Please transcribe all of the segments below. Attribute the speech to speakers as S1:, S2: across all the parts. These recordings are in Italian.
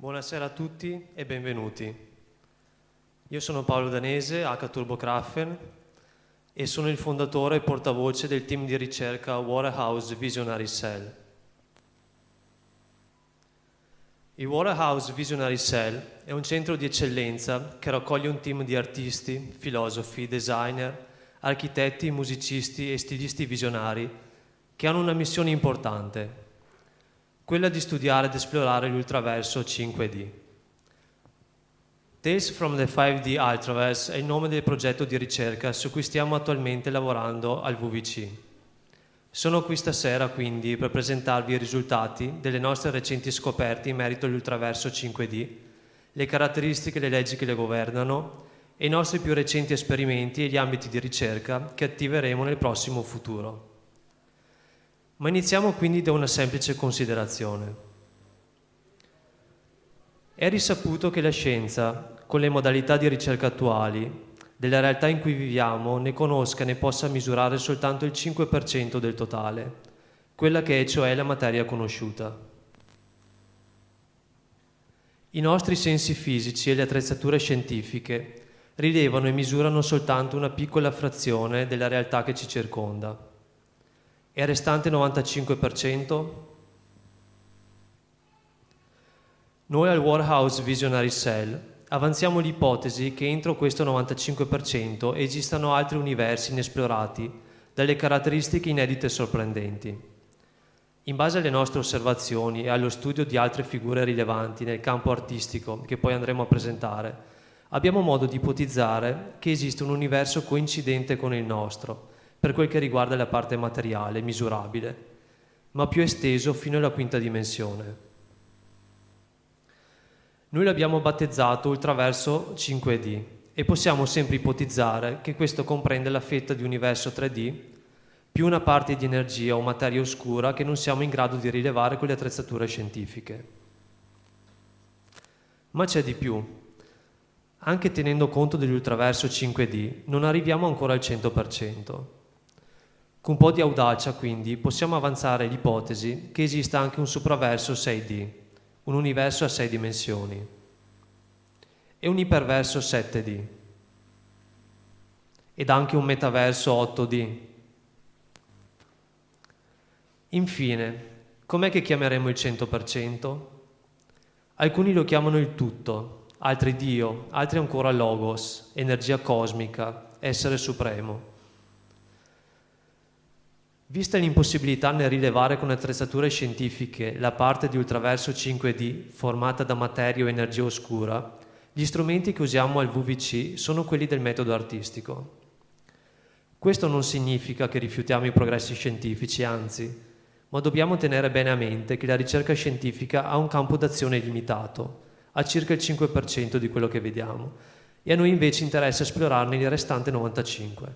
S1: Buonasera a tutti e benvenuti. Io sono Paolo Danese, Turbografen, e sono il fondatore e portavoce del team di ricerca Waterhouse Visionary Cell. Il Waterhouse Visionary Cell è un centro di eccellenza che raccoglie un team di artisti, filosofi, designer, architetti, musicisti e stilisti visionari che hanno una missione importante, quella di studiare ed esplorare l'ultraverso 5D. Tales from the 5D Ultraverse è il nome del progetto di ricerca su cui stiamo attualmente lavorando al WVC. Sono qui stasera quindi per presentarvi i risultati delle nostre recenti scoperte in merito all'ultraverso 5D, le caratteristiche e le leggi che le governano e i nostri più recenti esperimenti e gli ambiti di ricerca che attiveremo nel prossimo futuro. Ma iniziamo quindi da una semplice considerazione. È risaputo che la scienza, con le modalità di ricerca attuali, della realtà in cui viviamo, ne conosca e ne possa misurare soltanto il 5% del totale, quella che è cioè la materia conosciuta. I nostri sensi fisici e le attrezzature scientifiche rilevano e misurano soltanto una piccola frazione della realtà che ci circonda. E il restante 95%? Noi al Waterhouse Visionary Cell avanziamo l'ipotesi che entro questo 95% esistano altri universi inesplorati dalle caratteristiche inedite e sorprendenti. In base alle nostre osservazioni e allo studio di altre figure rilevanti nel campo artistico che poi andremo a presentare, abbiamo modo di ipotizzare che esiste un universo coincidente con il nostro, per quel che riguarda la parte materiale, misurabile, ma più esteso fino alla quinta dimensione. Noi l'abbiamo battezzato ultraverso 5D e possiamo sempre ipotizzare che questo comprende la fetta di universo 3D più una parte di energia o materia oscura che non siamo in grado di rilevare con le attrezzature scientifiche. Ma c'è di più. Anche tenendo conto dell'ultraverso 5D, non arriviamo ancora al 100%. Con un po' di audacia, quindi, possiamo avanzare l'ipotesi che esista anche un sopraverso 6D, un universo a 6 dimensioni, e un iperverso 7D, ed anche un metaverso 8D. Infine, com'è che chiameremo il 100%? Alcuni lo chiamano il tutto, altri Dio, altri ancora Logos, energia cosmica, essere supremo. Vista l'impossibilità nel rilevare con attrezzature scientifiche la parte di ultraverso 5D formata da materia o energia oscura, gli strumenti che usiamo al WVC sono quelli del metodo artistico. Questo non significa che rifiutiamo i progressi scientifici, anzi, ma dobbiamo tenere bene a mente che la ricerca scientifica ha un campo d'azione limitato, a circa il 5% di quello che vediamo, e a noi invece interessa esplorarne il restante 95%.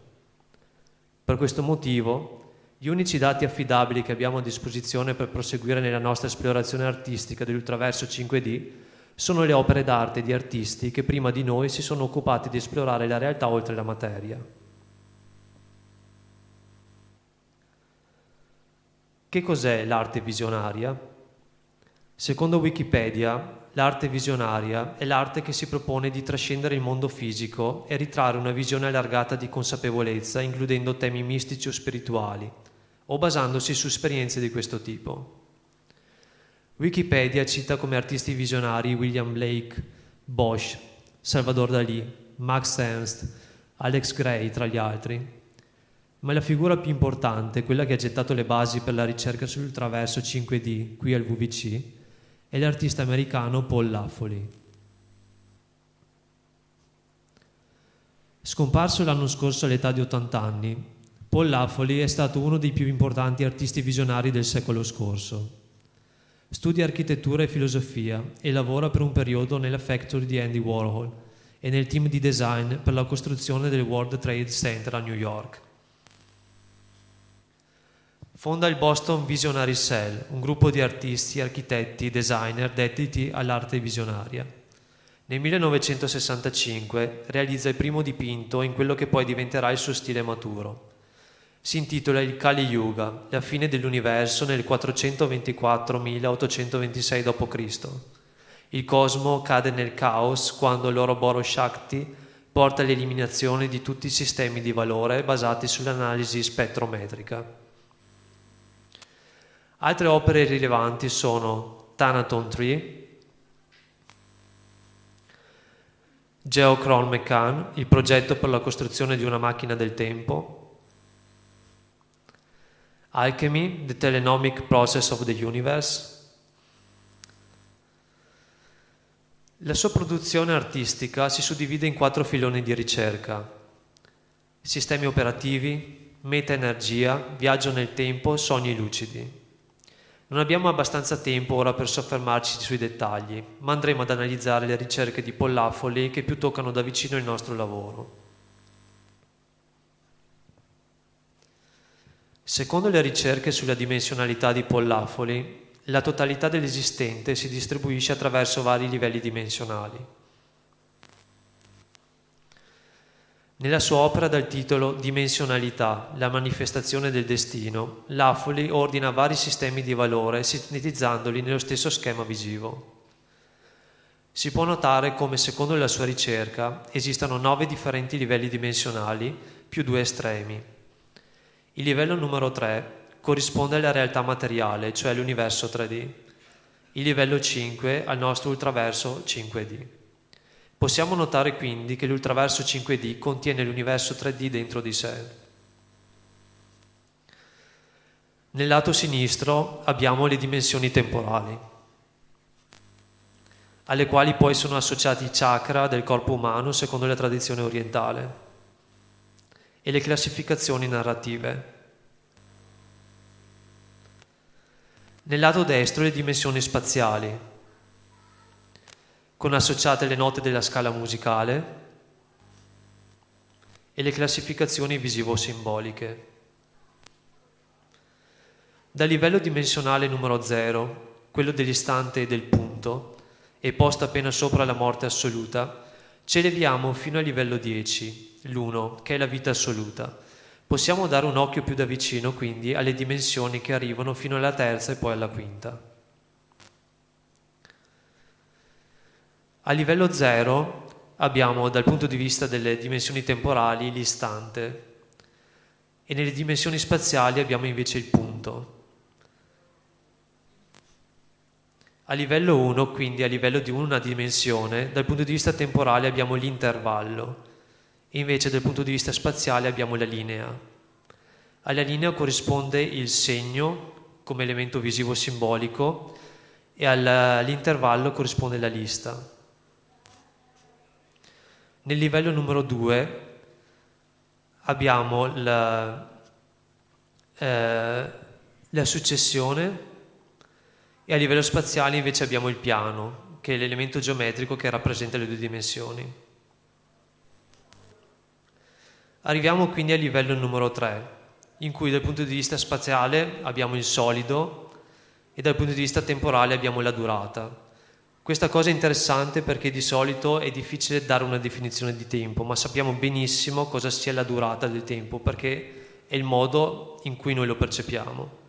S1: Per questo motivo, gli unici dati affidabili che abbiamo a disposizione per proseguire nella nostra esplorazione artistica dell'ultraverso 5D sono le opere d'arte di artisti che prima di noi si sono occupati di esplorare la realtà oltre la materia. Che cos'è l'arte visionaria? Secondo Wikipedia, l'arte visionaria è l'arte che si propone di trascendere il mondo fisico e ritrarre una visione allargata di consapevolezza, includendo temi mistici o spirituali, o basandosi su esperienze di questo tipo. Wikipedia cita come artisti visionari William Blake, Bosch, Salvador Dalí, Max Ernst, Alex Gray tra gli altri. Ma la figura più importante, quella che ha gettato le basi per la ricerca sull'ultraverso 5D qui al WVC, è l'artista americano Paul Laffoley. Scomparso l'anno scorso all'età di 80 anni, Paul Laffoley è stato uno dei più importanti artisti visionari del secolo scorso. Studia architettura e filosofia e lavora per un periodo nella factory di Andy Warhol e nel team di design per la costruzione del World Trade Center a New York. Fonda il Boston Visionary Cell, un gruppo di artisti, architetti, designer dediti all'arte visionaria. Nel 1965 realizza il primo dipinto in quello che poi diventerà il suo stile maturo. Si intitola il Kali Yuga, la fine dell'universo nel 424-1826 d.C. Il cosmo cade nel caos quando l'Ouroboros Shakti porta all'eliminazione di tutti i sistemi di valore basati sull'analisi spettrometrica. Altre opere rilevanti sono Thanaton Tree, Geochron Mechan, il progetto per la costruzione di una macchina del tempo, Alchemy, The Telenomic Process of the Universe. La sua produzione artistica si suddivide in 4 filoni di ricerca: sistemi operativi, meta-energia, viaggio nel tempo, sogni lucidi. Non abbiamo abbastanza tempo ora per soffermarci sui dettagli, ma andremo ad analizzare le ricerche di Pollafoli che più toccano da vicino il nostro lavoro. Secondo le ricerche sulla dimensionalità di Pollafoli, la totalità dell'esistente si distribuisce attraverso vari livelli dimensionali. Nella sua opera dal titolo Dimensionalità, la manifestazione del destino, Lafoli ordina vari sistemi di valore sintetizzandoli nello stesso schema visivo. Si può notare come, secondo la sua ricerca, esistano 9 differenti livelli dimensionali più 2 estremi. Il livello numero 3 corrisponde alla realtà materiale, cioè l'universo 3D. Il livello 5 al nostro ultraverso 5D. Possiamo notare quindi che l'ultraverso 5D contiene l'universo 3D dentro di sé. Nel lato sinistro abbiamo le dimensioni temporali, alle quali poi sono associati i chakra del corpo umano secondo la tradizione orientale, e le classificazioni narrative. Nel lato destro le dimensioni spaziali, con associate le note della scala musicale e le classificazioni visivo-simboliche. Dal livello dimensionale numero 0, quello dell'istante e del punto, e posto appena sopra la morte assoluta, ci eleviamo fino al livello 10, l'1, che è la vita assoluta. Possiamo dare un occhio più da vicino, quindi, alle dimensioni che arrivano fino alla terza e poi alla quinta. A livello 0 abbiamo, dal punto di vista delle dimensioni temporali, l'istante, e nelle dimensioni spaziali abbiamo invece il punto. A livello 1, quindi a livello di una dimensione, dal punto di vista temporale abbiamo l'intervallo, e invece dal punto di vista spaziale abbiamo la linea. Alla linea corrisponde il segno come elemento visivo simbolico e all'intervallo corrisponde la lista. Nel livello numero 2 abbiamo la successione, e a livello spaziale invece abbiamo il piano, che è l'elemento geometrico che rappresenta le 2 dimensioni. Arriviamo quindi al livello numero 3, in cui dal punto di vista spaziale abbiamo il solido e dal punto di vista temporale abbiamo la durata. Questa cosa è interessante perché di solito è difficile dare una definizione di tempo, ma sappiamo benissimo cosa sia la durata del tempo, perché è il modo in cui noi lo percepiamo.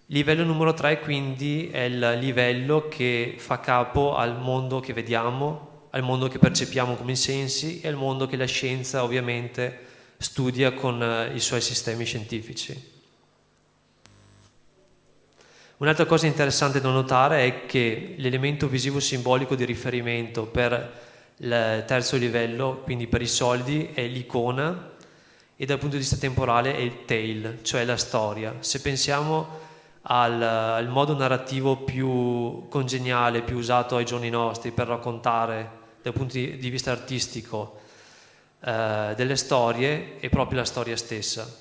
S1: Il livello numero 3 quindi è il livello che fa capo al mondo che vediamo, al mondo che percepiamo come i sensi e al mondo che la scienza ovviamente studia con i suoi sistemi scientifici. Un'altra cosa interessante da notare è che l'elemento visivo simbolico di riferimento per il terzo livello, quindi per i soldi, è l'icona, e dal punto di vista temporale è il tale, cioè la storia. Se pensiamo al modo narrativo più congeniale, più usato ai giorni nostri per raccontare dal punto di vista artistico delle storie, è proprio la storia stessa.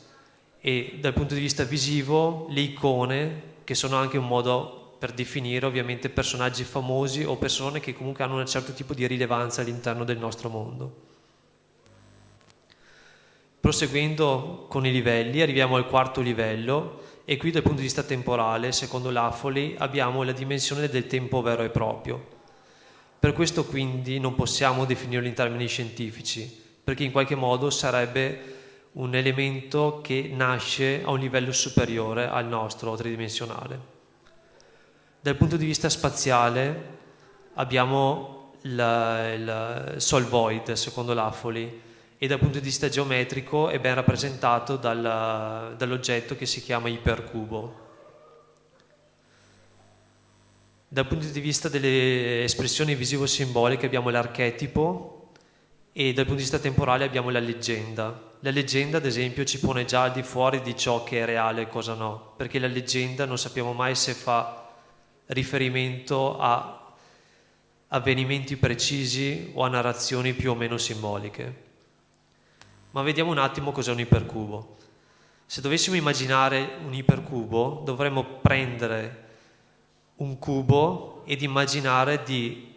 S1: E dal punto di vista visivo, le icone, che sono anche un modo per definire ovviamente personaggi famosi o persone che comunque hanno un certo tipo di rilevanza all'interno del nostro mondo. Proseguendo con i livelli, arriviamo al quarto livello, e qui dal punto di vista temporale, secondo Lafoli, abbiamo la dimensione del tempo vero e proprio. Per questo quindi non possiamo definirlo in termini scientifici, perché in qualche modo sarebbe un elemento che nasce a un livello superiore al nostro tridimensionale. Dal punto di vista spaziale abbiamo il solvoid, secondo Laffoli, e dal punto di vista geometrico è ben rappresentato dall'oggetto che si chiama ipercubo. Dal punto di vista delle espressioni visivo-simboliche abbiamo l'archetipo e dal punto di vista temporale abbiamo la leggenda. La leggenda, ad esempio, ci pone già al di fuori di ciò che è reale e cosa no, perché la leggenda non sappiamo mai se fa riferimento a avvenimenti precisi o a narrazioni più o meno simboliche. Ma vediamo un attimo cos'è un ipercubo. Se dovessimo immaginare un ipercubo, dovremmo prendere un cubo ed immaginare di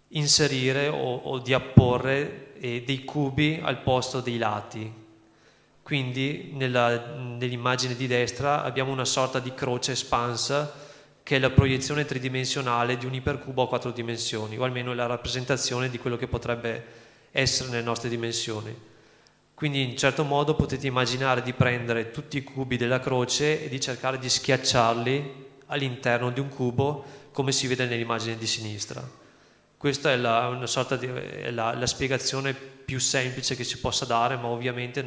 S1: inserire o di apporre dei cubi al posto dei lati. Quindi nell'immagine di destra abbiamo una sorta di croce espansa che è la proiezione tridimensionale di un ipercubo a 4 dimensioni, o almeno la rappresentazione di quello che potrebbe essere nelle nostre dimensioni. Quindi in certo modo potete immaginare di prendere tutti i cubi della croce e di cercare di schiacciarli all'interno di un cubo, come si vede nell'immagine di sinistra. Questa è una sorta la spiegazione più semplice che si possa dare, ma ovviamente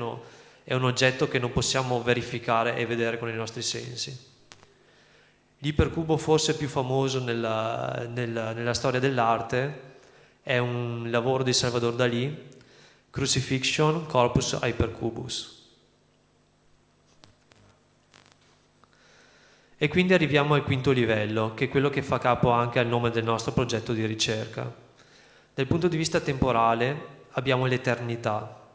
S1: è un oggetto che non possiamo verificare e vedere con i nostri sensi. L'ipercubo forse più famoso nella storia dell'arte è un lavoro di Salvador Dalì, Crucifixion Corpus Hypercubus. E quindi arriviamo al quinto livello, che è quello che fa capo anche al nome del nostro progetto di ricerca. Dal punto di vista temporale abbiamo l'eternità.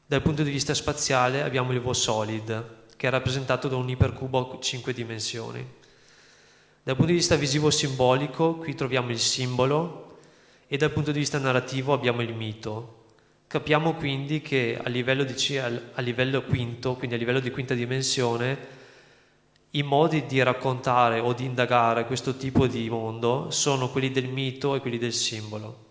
S1: Dal punto di vista spaziale abbiamo il Vosolid, che è rappresentato da un ipercubo a 5 dimensioni. Dal punto di vista visivo-simbolico qui troviamo il simbolo e dal punto di vista narrativo abbiamo il mito. Capiamo quindi che a livello quinto, quindi a livello di quinta dimensione, i modi di raccontare o di indagare questo tipo di mondo sono quelli del mito e quelli del simbolo.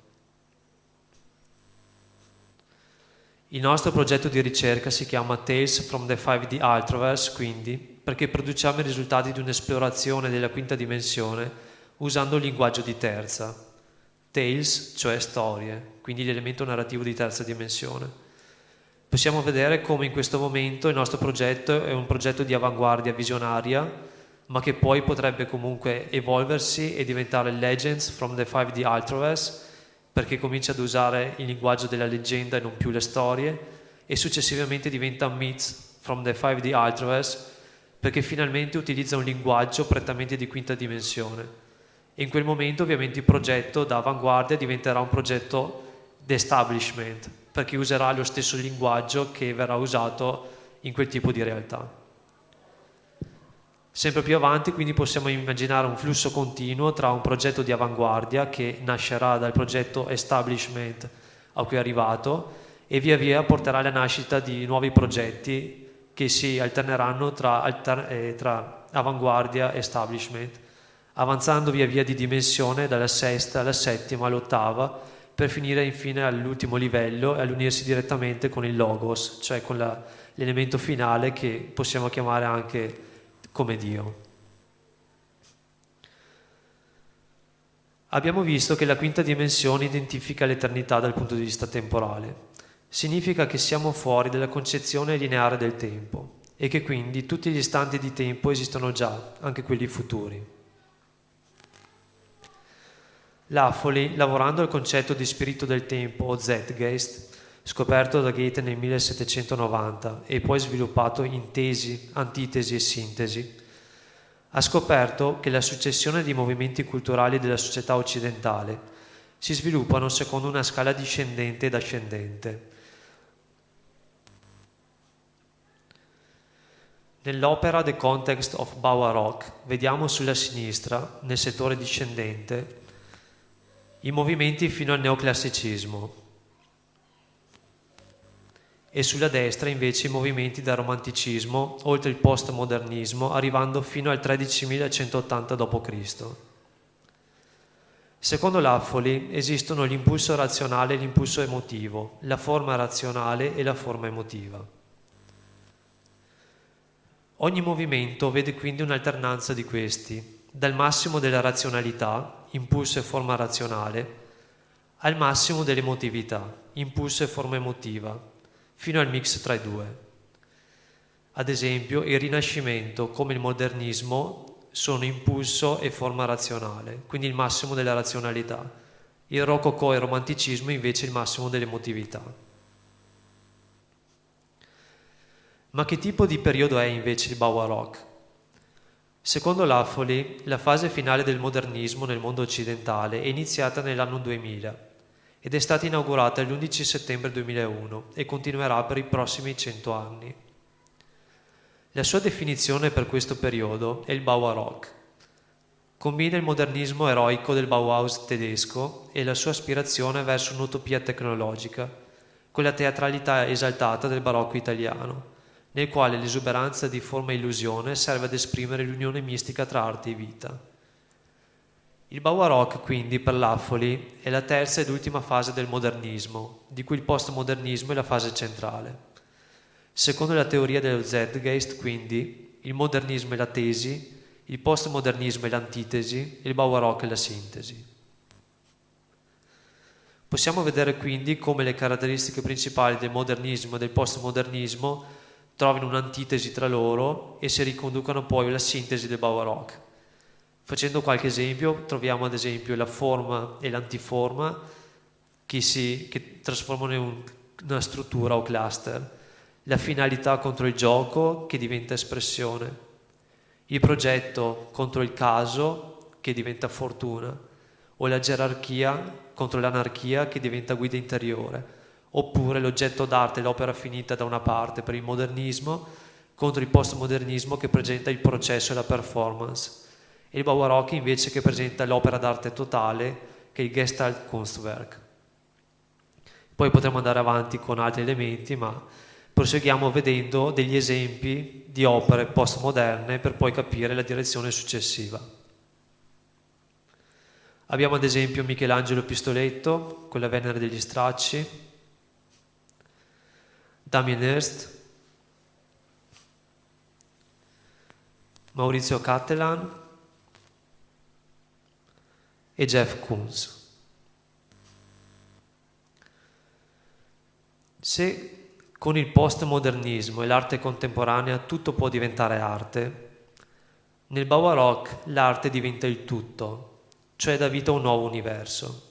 S1: Il nostro progetto di ricerca si chiama Tales from the 5D Ultraverse, quindi, perché produciamo i risultati di un'esplorazione della quinta dimensione usando il linguaggio di terza. Tales, cioè storie, quindi l'elemento narrativo di terza dimensione. Possiamo vedere come in questo momento il nostro progetto è un progetto di avanguardia visionaria, ma che poi potrebbe comunque evolversi e diventare Legends from the 5D Ultraverse, perché comincia ad usare il linguaggio della leggenda e non più le storie, e successivamente diventa Myths from the 5D Ultraverse, perché finalmente utilizza un linguaggio prettamente di quinta dimensione. E in quel momento ovviamente il progetto da avanguardia diventerà un progetto d'establishment, perché userà lo stesso linguaggio che verrà usato in quel tipo di realtà. Sempre più avanti quindi possiamo immaginare un flusso continuo tra un progetto di avanguardia che nascerà dal progetto establishment a cui è arrivato e via via porterà alla nascita di nuovi progetti che si alterneranno tra avanguardia e establishment, avanzando via via di dimensione dalla sesta alla settima all'ottava, per finire infine all'ultimo livello e all'unirsi direttamente con il Logos, cioè con l'elemento finale che possiamo chiamare anche come Dio. Abbiamo visto che la quinta dimensione identifica l'eternità dal punto di vista temporale. Significa che siamo fuori dalla concezione lineare del tempo e che quindi tutti gli istanti di tempo esistono già, anche quelli futuri. Laffoli, lavorando al concetto di spirito del tempo o Zeitgeist, scoperto da Goethe nel 1790 e poi sviluppato in tesi, antitesi e sintesi, ha scoperto che la successione di movimenti culturali della società occidentale si sviluppano secondo una scala discendente ed ascendente. Nell'opera The Context of Bauer-Rock vediamo sulla sinistra, nel settore discendente, i movimenti fino al neoclassicismo e sulla destra invece i movimenti dal romanticismo oltre il postmodernismo arrivando fino al 13.180 d.C. Secondo Laffoli esistono l'impulso razionale e l'impulso emotivo, la forma razionale e la forma emotiva. Ogni movimento vede quindi un'alternanza di questi. dal massimo della razionalità, impulso e forma razionale, al massimo dell'emotività, impulso e forma emotiva, fino al mix tra i due. Ad esempio, il Rinascimento, come il modernismo, sono impulso e forma razionale, quindi il massimo della razionalità. Il Rococò e il Romanticismo invece il massimo dell'emotività. Ma che tipo di periodo è invece il Baroque? Secondo Laffoley, la fase finale del modernismo nel mondo occidentale è iniziata nell'anno 2000 ed è stata inaugurata l'11 settembre 2001 e continuerà per i prossimi 100 anni. La sua definizione per questo periodo è il Baroque. Combina il modernismo eroico del Bauhaus tedesco e la sua aspirazione verso un'utopia tecnologica, con la teatralità esaltata del barocco italiano, nel quale l'esuberanza di forma e illusione serve ad esprimere l'unione mistica tra arte e vita. Il Baroque, quindi, per Laffoley, è la terza ed ultima fase del modernismo, di cui il postmodernismo è la fase centrale. Secondo la teoria dello Zeitgeist, quindi, il modernismo è la tesi, il postmodernismo è l'antitesi e il Baroque è la sintesi. Possiamo vedere quindi come le caratteristiche principali del modernismo e del postmodernismo trovino un'antitesi tra loro e si riconducano poi alla sintesi del Baroque. Facendo qualche esempio, troviamo ad esempio la forma e l'antiforma che trasformano in una struttura o cluster, la finalità contro il gioco che diventa espressione, il progetto contro il caso che diventa fortuna, o la gerarchia contro l'anarchia che diventa guida interiore, oppure l'oggetto d'arte e l'opera finita da una parte per il modernismo contro il postmodernismo che presenta il processo e la performance, e il Baroque invece che presenta l'opera d'arte totale che è il Gestaltkunstwerk. Poi potremo andare avanti con altri elementi, ma proseguiamo vedendo degli esempi di opere postmoderne per poi capire la direzione successiva. Abbiamo ad esempio Michelangelo Pistoletto con la Venere degli Stracci, Damien Hirst, Maurizio Cattelan e Jeff Koons. Se con il postmodernismo e l'arte contemporanea tutto può diventare arte, nel Baroque l'arte diventa il tutto, cioè dà vita a un nuovo universo.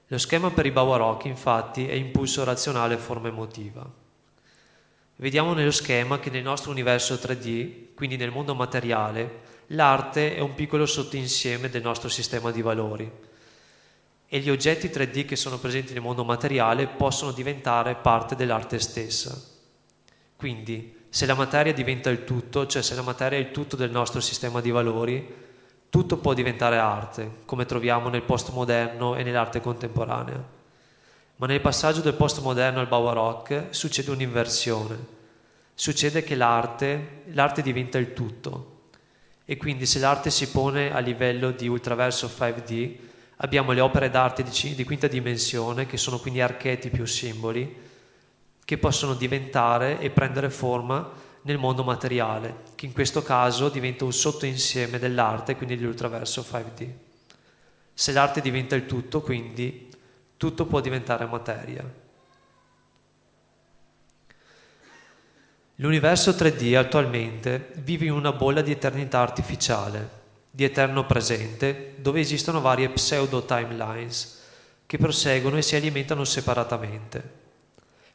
S1: Lo schema per il Baroque, infatti, è impulso razionale e forma emotiva. Vediamo nello schema che nel nostro universo 3D, quindi nel mondo materiale, l'arte è un piccolo sottoinsieme del nostro sistema di valori e gli oggetti 3D che sono presenti nel mondo materiale possono diventare parte dell'arte stessa. Quindi, se la materia diventa il tutto, cioè se la materia è il tutto del nostro sistema di valori, tutto può diventare arte, come troviamo nel postmoderno e nell'arte contemporanea. Ma nel passaggio del postmoderno al Baroque succede un'inversione. Succede che l'arte diventa il tutto. E quindi se l'arte si pone a livello di ultraverso 5D, abbiamo le opere d'arte di quinta dimensione, che sono quindi archetipi o simboli, che possono diventare e prendere forma nel mondo materiale, che in questo caso diventa un sottoinsieme dell'arte, quindi dell'ultraverso 5D. Se l'arte diventa il tutto, quindi tutto può diventare materia. L'universo 3D attualmente vive in una bolla di eternità artificiale, di eterno presente, dove esistono varie pseudo-timelines che proseguono e si alimentano separatamente.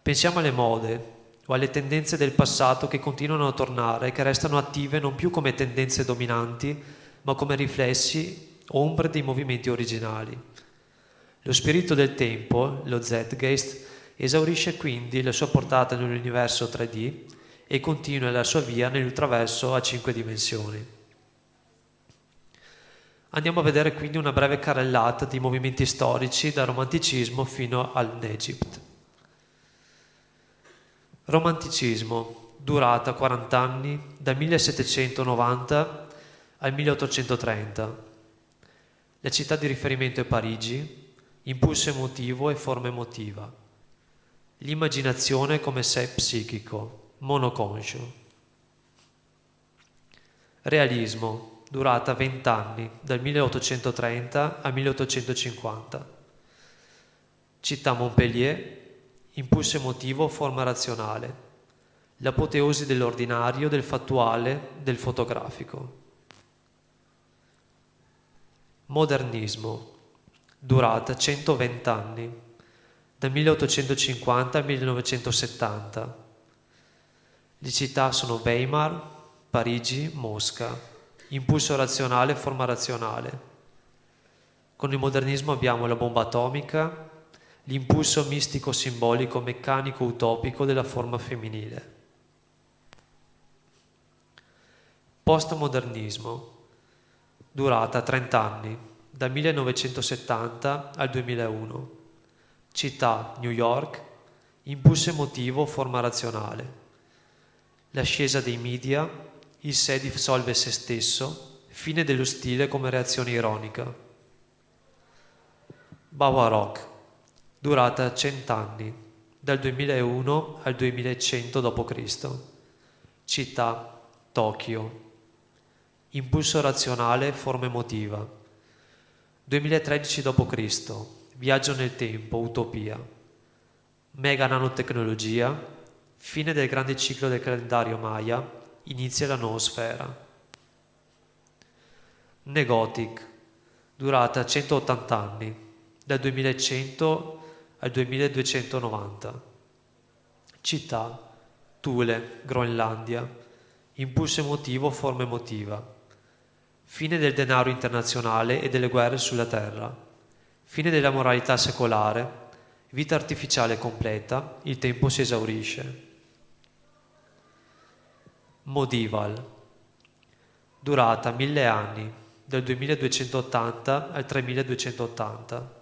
S1: Pensiamo alle mode o alle tendenze del passato che continuano a tornare e che restano attive non più come tendenze dominanti, ma come riflessi o ombre dei movimenti originali. Lo spirito del tempo, lo Zeitgeist, esaurisce quindi la sua portata nell'universo 3D e continua la sua via nell'ultraverso a 5 dimensioni. Andiamo a vedere quindi una breve carrellata di movimenti storici dal romanticismo fino all'Egypt. Romanticismo, durata 40 anni, dal 1790 al 1830. La città di riferimento è Parigi, impulso emotivo e forma emotiva. L'immaginazione come sé psichico, monoconscio. Realismo, durata 20 anni, dal 1830 al 1850. Città Montpellier, impulso emotivo, forma razionale, l'apoteosi dell'ordinario, del fattuale, del fotografico. Modernismo, durata 120 anni, dal 1850 al 1970. Le città sono Weimar, Parigi, Mosca. Impulso razionale, forma razionale. Con il modernismo abbiamo la bomba atomica, l'impulso mistico, simbolico, meccanico, utopico della forma femminile. Postmodernismo, durata 30 anni, dal 1970 al 2001. Città, New York, impulso emotivo, forma razionale. L'ascesa dei media, il sé dissolve se stesso, fine dello stile come reazione ironica. Baroque, durata 100 anni, dal 2001 al 2100 d.C. Città, Tokyo. Impulso razionale, forma emotiva. 2013 d.C. Viaggio nel tempo, utopia. Mega nanotecnologia, fine del grande ciclo del calendario Maya, inizia la noosfera. Negotic, durata 180 anni, dal 2100 al 2290. Città, Thule, Groenlandia. Impulso emotivo, forma emotiva. Fine del denaro internazionale e delle guerre sulla terra. Fine della moralità secolare. Vita artificiale completa, il tempo si esaurisce. Modival, durata 1000 anni, dal 2280 al 3280.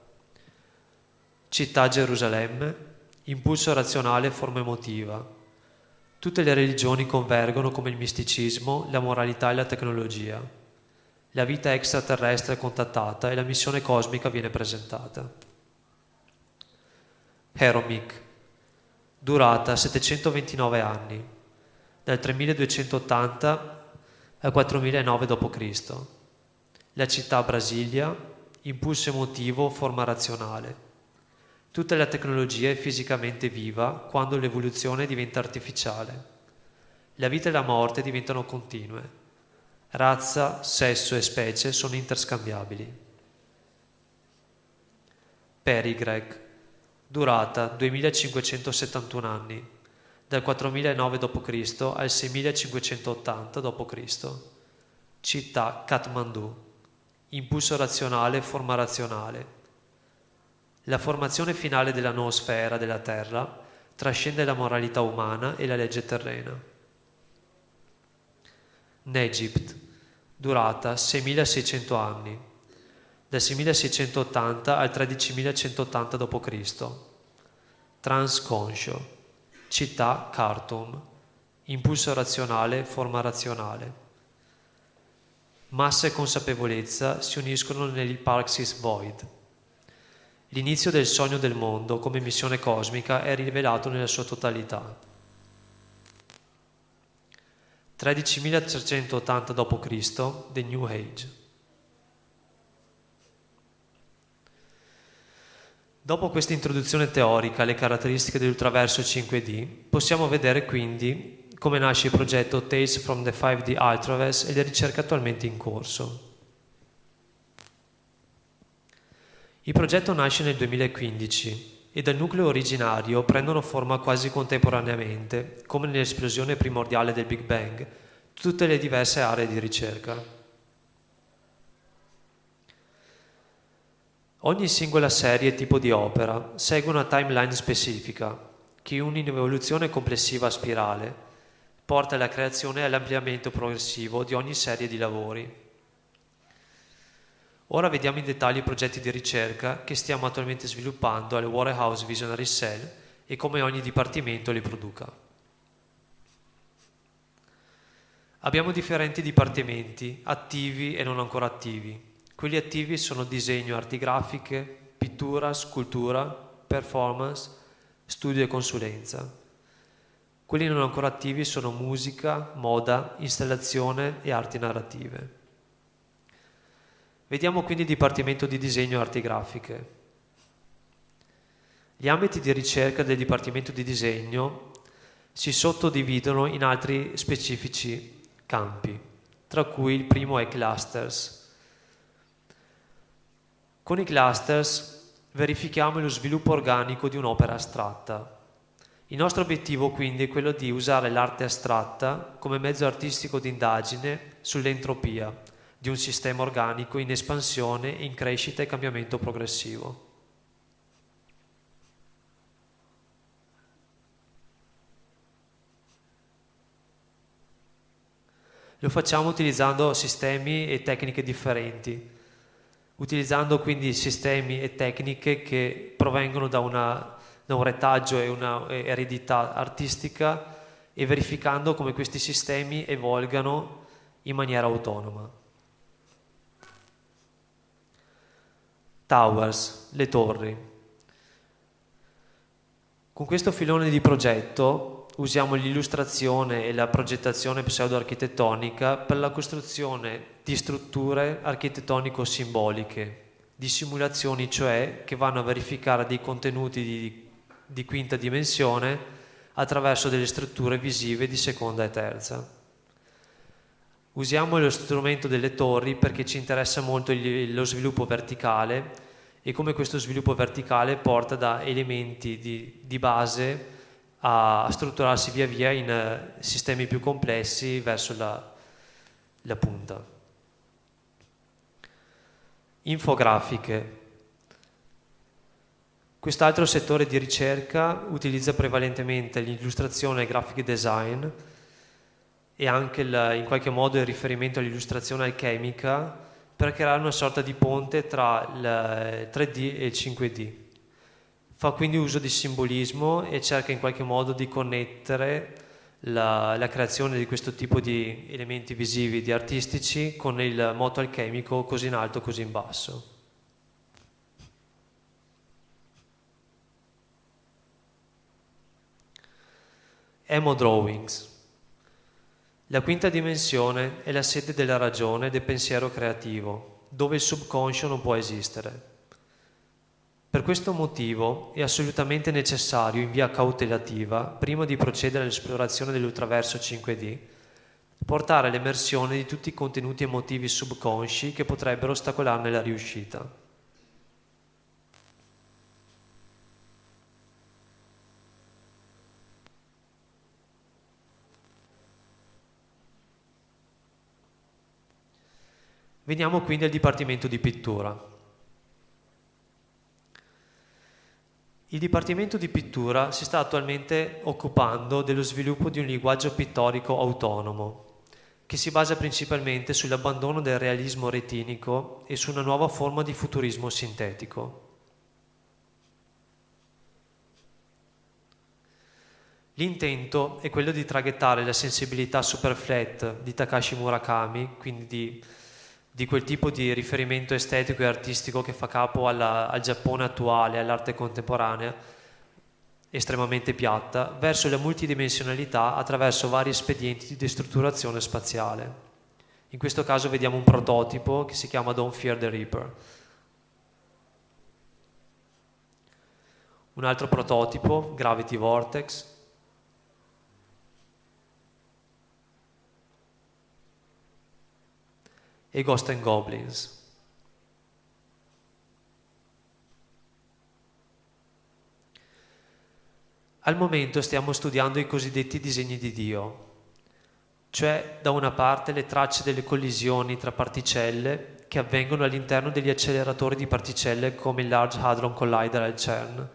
S1: Città Gerusalemme, impulso razionale, forma emotiva. Tutte le religioni convergono come il misticismo, la moralità e la tecnologia. La vita extraterrestre è contattata e la missione cosmica viene presentata. Heromic, durata 729 anni, dal 3280 al 4009 d.C. La città Brasilia, impulso emotivo, forma razionale. Tutta la tecnologia è fisicamente viva quando l'evoluzione diventa artificiale. La vita e la morte diventano continue. Razza, sesso e specie sono interscambiabili. Perigreg, durata 2571 anni, dal 4009 d.C. al 6580 d.C. Città Kathmandu, impulso razionale, forma razionale. La formazione finale della noosfera della Terra trascende la moralità umana e la legge terrena. Negipt, durata 6600 anni, dal 6680 al 13180 d.C. Transconscio, città Khartoum, impulso razionale, forma razionale. Massa e consapevolezza si uniscono nell'Hyparxis Void. L'inizio del sogno del mondo come missione cosmica è rivelato nella sua totalità. 13380 d.C. The New Age. Dopo questa introduzione teorica alle caratteristiche dell'ultraverso 5D, possiamo vedere quindi come nasce il progetto Tales from the 5D Ultraverse e le ricerche attualmente in corso. Il progetto nasce nel 2015 e dal nucleo originario prendono forma quasi contemporaneamente, come nell'esplosione primordiale del Big Bang, tutte le diverse aree di ricerca. Ogni singola serie e tipo di opera segue una timeline specifica, che in un'evoluzione complessiva a spirale porta alla creazione e all'ampliamento progressivo di ogni serie di lavori. Ora vediamo in dettaglio i progetti di ricerca che stiamo attualmente sviluppando al Warehouse Visionary Cell e come ogni dipartimento li produca. Abbiamo differenti dipartimenti, attivi e non ancora attivi. Quelli attivi sono disegno, arti grafiche, pittura, scultura, performance, studio e consulenza. Quelli non ancora attivi sono musica, moda, installazione e arti narrative. Vediamo quindi il Dipartimento di Disegno e Arti Grafiche. Gli ambiti di ricerca del Dipartimento di Disegno si sottodividono in altri specifici campi, tra cui il primo è clusters. Con i clusters verifichiamo lo sviluppo organico di un'opera astratta. Il nostro obiettivo quindi è quello di usare l'arte astratta come mezzo artistico di indagine sull'entropia di un sistema organico in espansione, in crescita e cambiamento progressivo. Lo facciamo utilizzando sistemi e tecniche differenti, utilizzando quindi sistemi e tecniche che provengono da un retaggio e una eredità artistica e verificando come questi sistemi evolgano in maniera autonoma. Towers, le torri. Con questo filone di progetto usiamo l'illustrazione e la progettazione pseudo-architettonica per la costruzione di strutture architettonico-simboliche, di simulazioni cioè che vanno a verificare dei contenuti di quinta dimensione attraverso delle strutture visive di seconda e terza. Usiamo lo strumento delle torri perché ci interessa molto lo sviluppo verticale e come questo sviluppo verticale porta da elementi di base a strutturarsi via via in sistemi più complessi verso la punta. Infografiche. Quest'altro settore di ricerca utilizza prevalentemente l'illustrazione e graphic design e anche in qualche modo il riferimento all'illustrazione alchemica per creare una sorta di ponte tra il 3D e il 5D. Fa quindi uso di simbolismo e cerca in qualche modo di connettere la creazione di questo tipo di elementi visivi, di artistici, con il moto alchemico così in alto, così in basso. Emo Drawings. La quinta dimensione è la sede della ragione e del pensiero creativo, dove il subconscio non può esistere. Per questo motivo è assolutamente necessario, in via cautelativa, prima di procedere all'esplorazione dell'ultraverso 5D, portare l'emersione di tutti i contenuti emotivi subconsci che potrebbero ostacolarne la riuscita. Veniamo quindi al Dipartimento di Pittura. Il Dipartimento di Pittura si sta attualmente occupando dello sviluppo di un linguaggio pittorico autonomo, che si basa principalmente sull'abbandono del realismo retinico e su una nuova forma di futurismo sintetico. L'intento è quello di traghettare la sensibilità super flat di Takashi Murakami, quindi di quel tipo di riferimento estetico e artistico che fa capo al Giappone attuale, all'arte contemporanea, estremamente piatta, verso la multidimensionalità attraverso vari espedienti di destrutturazione spaziale. In questo caso vediamo un prototipo che si chiama Don't Fear the Reaper. Un altro prototipo, Gravity Vortex. E Ghost and Goblins. Al momento stiamo studiando i cosiddetti disegni di Dio, cioè da una parte le tracce delle collisioni tra particelle che avvengono all'interno degli acceleratori di particelle come il Large Hadron Collider al CERN,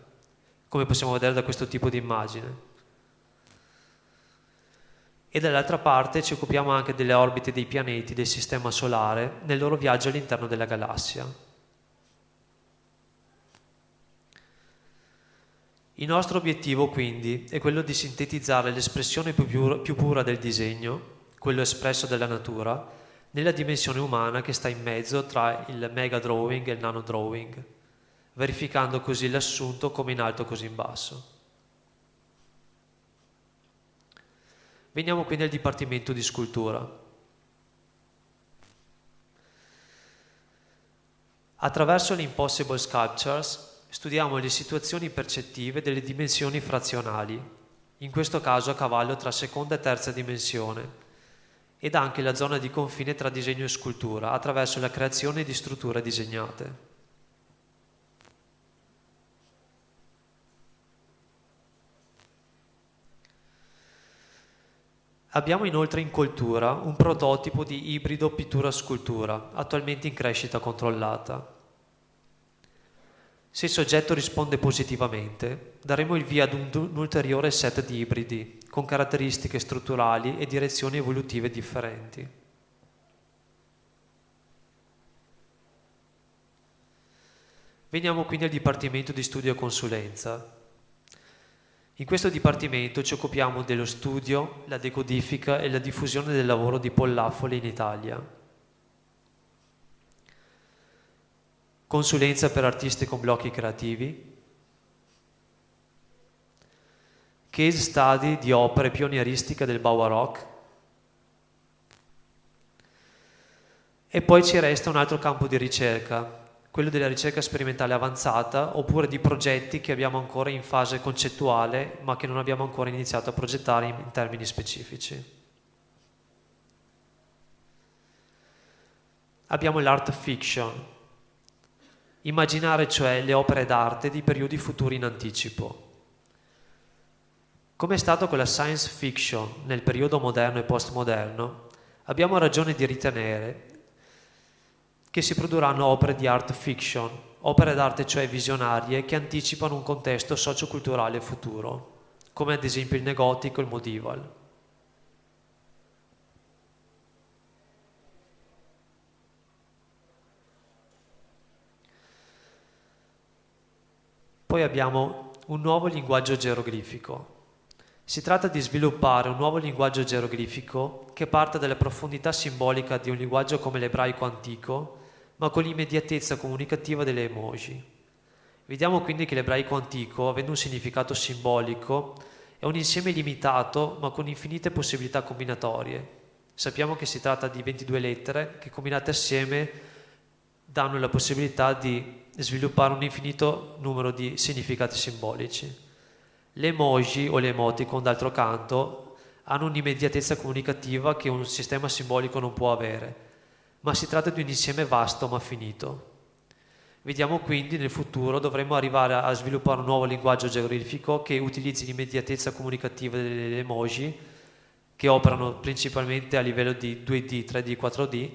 S1: come possiamo vedere da questo tipo di immagine. E dall'altra parte ci occupiamo anche delle orbite dei pianeti del Sistema Solare nel loro viaggio all'interno della galassia. Il nostro obiettivo quindi è quello di sintetizzare l'espressione più pura del disegno, quello espresso dalla natura, nella dimensione umana che sta in mezzo tra il mega drawing e il nano drawing, verificando così l'assunto come in alto così in basso. Veniamo quindi al Dipartimento di Scultura. Attraverso le Impossible Sculptures studiamo le situazioni percettive delle dimensioni frazionali, in questo caso a cavallo tra seconda e terza dimensione, ed anche la zona di confine tra disegno e scultura, attraverso la creazione di strutture disegnate. Abbiamo inoltre in coltura un prototipo di ibrido pittura-scultura, attualmente in crescita controllata. Se il soggetto risponde positivamente, daremo il via ad un ulteriore set di ibridi, con caratteristiche strutturali e direzioni evolutive differenti. Veniamo quindi al Dipartimento di Studio e Consulenza. In questo dipartimento ci occupiamo dello studio, la decodifica e la diffusione del lavoro di Paul Laffoli in Italia. Consulenza per artisti con blocchi creativi. Case study di opere pionieristiche del Baubaroque. E poi ci resta un altro campo di ricerca, quello della ricerca sperimentale avanzata, oppure di progetti che abbiamo ancora in fase concettuale, ma che non abbiamo ancora iniziato a progettare in termini specifici. Abbiamo l'art fiction, immaginare cioè le opere d'arte di periodi futuri in anticipo. Come è stato con la science fiction nel periodo moderno e postmoderno, abbiamo ragione di ritenere che si produrranno opere di art fiction, opere d'arte cioè visionarie che anticipano un contesto socioculturale futuro, come ad esempio il neogotico e il medieval. Poi abbiamo un nuovo linguaggio geroglifico. Si tratta di sviluppare un nuovo linguaggio geroglifico che parte dalla profondità simbolica di un linguaggio come l'ebraico antico, ma con l'immediatezza comunicativa delle emoji. Vediamo quindi che l'ebraico antico, avendo un significato simbolico, è un insieme limitato ma con infinite possibilità combinatorie. Sappiamo che si tratta di 22 lettere che combinate assieme danno la possibilità di sviluppare un infinito numero di significati simbolici. Le emoji o le emoticon, d'altro canto, hanno un'immediatezza comunicativa che un sistema simbolico non può avere, ma si tratta di un insieme vasto ma finito. Vediamo quindi nel futuro dovremo arrivare a sviluppare un nuovo linguaggio geroglifico che utilizzi l'immediatezza comunicativa delle emoji, che operano principalmente a livello di 2D, 3D, 4D,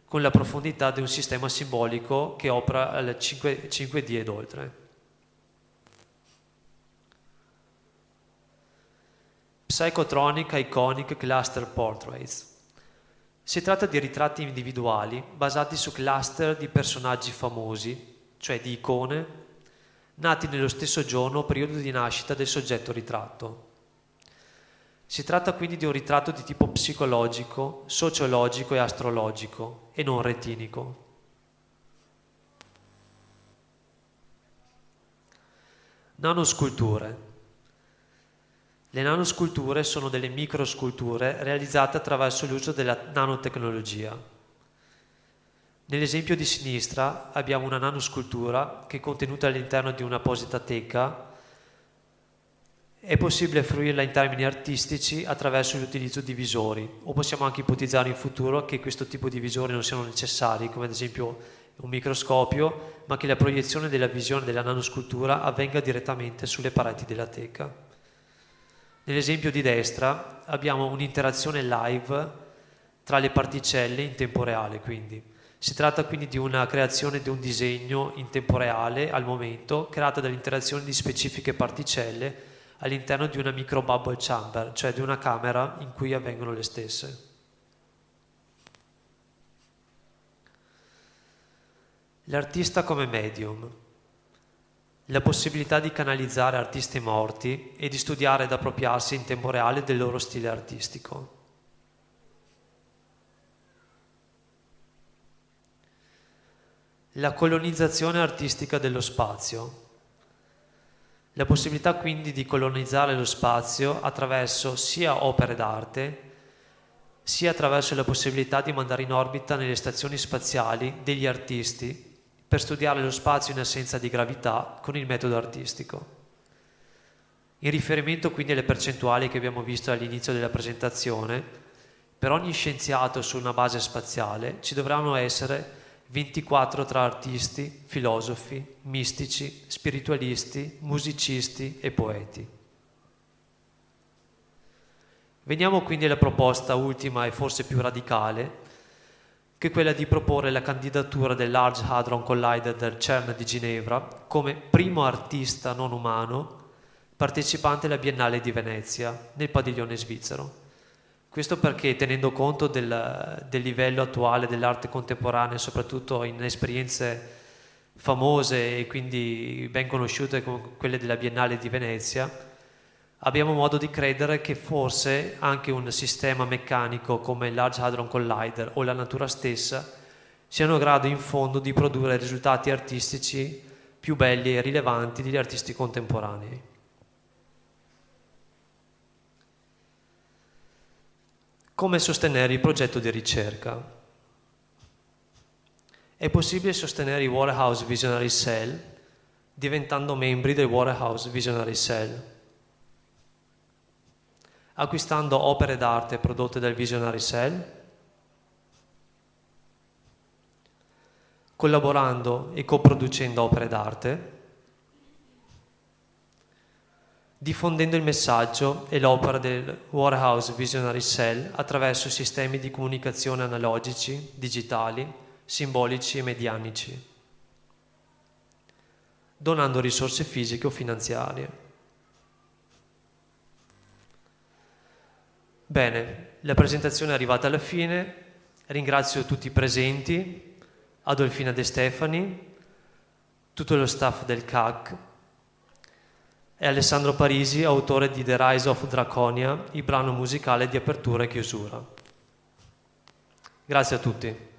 S1: con la profondità di un sistema simbolico che opera al 5D ed oltre. Psychotronic Iconic Cluster Portraits. Si tratta di ritratti individuali basati su cluster di personaggi famosi, cioè di icone, nati nello stesso giorno o periodo di nascita del soggetto ritratto. Si tratta quindi di un ritratto di tipo psicologico, sociologico e astrologico, e non retinico. Nanosculture. Le nanosculture sono delle microsculture realizzate attraverso l'uso della nanotecnologia. Nell'esempio di sinistra abbiamo una nanoscultura che è contenuta all'interno di un'apposita teca. È possibile fruirla in termini artistici attraverso l'utilizzo di visori, o possiamo anche ipotizzare in futuro che questo tipo di visori non siano necessari, come ad esempio un microscopio, ma che la proiezione della visione della nanoscultura avvenga direttamente sulle pareti della teca. Nell'esempio di destra abbiamo un'interazione live tra le particelle in tempo reale, quindi. Si tratta quindi di una creazione di un disegno in tempo reale al momento, creata dall'interazione di specifiche particelle all'interno di una microbubble chamber, cioè di una camera in cui avvengono le stesse. L'artista come medium. La possibilità di canalizzare artisti morti e di studiare ed appropriarsi in tempo reale del loro stile artistico. La colonizzazione artistica dello spazio. La possibilità quindi di colonizzare lo spazio attraverso sia opere d'arte, sia attraverso la possibilità di mandare in orbita nelle stazioni spaziali degli artisti per studiare lo spazio in assenza di gravità con il metodo artistico. In riferimento quindi alle percentuali che abbiamo visto all'inizio della presentazione, per ogni scienziato su una base spaziale ci dovranno essere 24 tra artisti, filosofi, mistici, spiritualisti, musicisti e poeti. Veniamo quindi alla proposta ultima e forse più radicale, che è quella di proporre la candidatura del Large Hadron Collider del CERN di Ginevra come primo artista non umano partecipante alla Biennale di Venezia nel padiglione svizzero. Questo perché, tenendo conto del livello attuale dell'arte contemporanea, soprattutto in esperienze famose e quindi ben conosciute come quelle della Biennale di Venezia, abbiamo modo di credere che forse anche un sistema meccanico come il Large Hadron Collider o la natura stessa siano in grado in fondo di produrre risultati artistici più belli e rilevanti degli artisti contemporanei. Come sostenere il progetto di ricerca? È possibile sostenere i Waterhouse Visionary Cell diventando membri del Waterhouse Visionary Cell, acquistando opere d'arte prodotte dal Visionary Cell, collaborando e coproducendo opere d'arte, diffondendo il messaggio e l'opera del Waterhouse Visionary Cell attraverso sistemi di comunicazione analogici, digitali, simbolici e medianici, donando risorse fisiche o finanziarie. Bene, la presentazione è arrivata alla fine, ringrazio tutti i presenti, Adolfina De Stefani, tutto lo staff del CAC, e Alessandro Parisi, autore di The Rise of Draconia, il brano musicale di apertura e chiusura. Grazie a tutti.